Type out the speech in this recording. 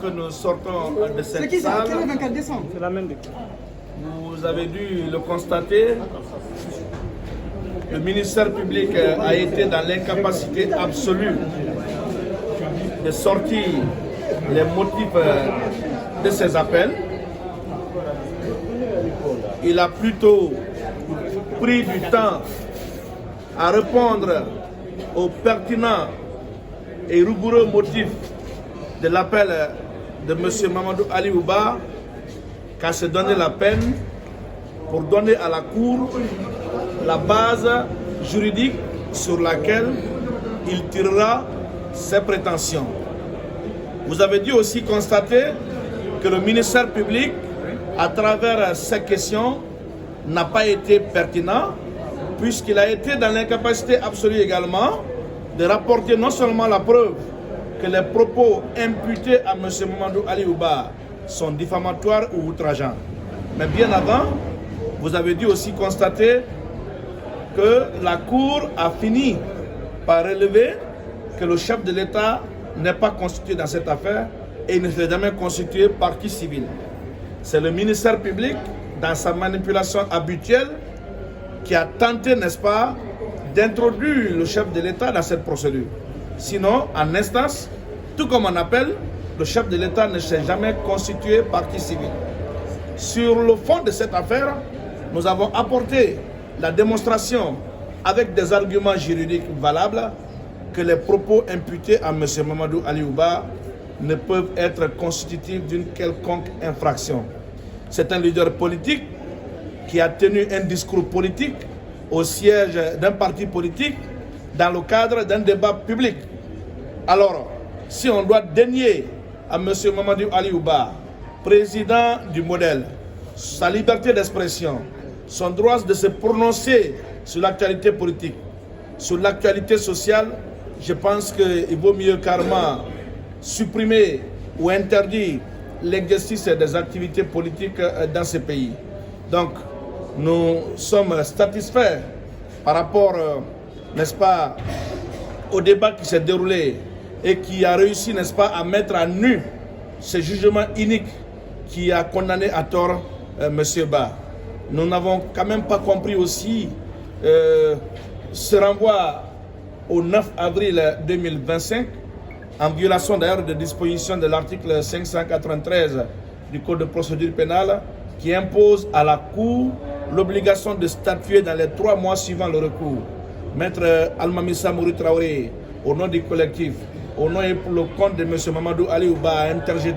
Que nous sortons de cette salle, le 24 décembre. C'est la même. vous avez dû le constater, le ministère public a été dans l'incapacité absolue de sortir les motifs de ses appels. Il a plutôt pris du temps à répondre aux pertinents et rigoureux motifs de l'appel de M. Mamadou Ali Ouba qu'à se donner la peine pour donner à la Cour la base juridique sur laquelle il tirera ses prétentions. Vous avez dû aussi constater que le ministère public, à travers ces questions, n'a pas été pertinent, puisqu'il a été dans l'incapacité absolue également de rapporter non seulement la preuve que les propos imputés à M. Mamadou Ali Ouba sont diffamatoires ou outrageants. Mais bien avant, vous avez dû aussi constater que la Cour a fini par relever que le chef de l'État n'est pas constitué dans cette affaire et il ne s'est jamais constitué partie civile. C'est le ministère public, dans sa manipulation habituelle, qui a tenté, n'est-ce pas, d'introduire le chef de l'État dans cette procédure. Sinon, en instance, tout comme en appel, le chef de l'État ne s'est jamais constitué partie civile. Sur le fond de cette affaire, nous avons apporté la démonstration avec des arguments juridiques valables que les propos imputés à M. Mamadou Ali Ouba ne peuvent être constitutifs d'une quelconque infraction. C'est un leader politique qui a tenu un discours politique au siège d'un parti politique dans le cadre d'un débat public. Alors, si on doit dénier à M. Mamadou Ali Ouba, président du modèle, sa liberté d'expression, son droit de se prononcer sur l'actualité politique, sur l'actualité sociale, je pense qu'il vaut mieux carrément supprimer ou interdire l'exercice des activités politiques dans ce pays. Donc, nous sommes satisfaits par rapport, n'est-ce pas, au débat qui s'est déroulé et qui a réussi, n'est-ce pas, à mettre à nu ce jugement unique qui a condamné à tort M. Ba. Nous n'avons quand même pas compris aussi ce renvoi au 9 avril 2025, en violation d'ailleurs des dispositions de l'article 593 du Code de procédure pénale, qui impose à la Cour l'obligation de statuer dans les 3 mois suivant le recours. Maître Almamissa Mouri Traoré, au nom du collectif, au nom et pour le compte de M. Mamadou Ali Ouba, a interjeté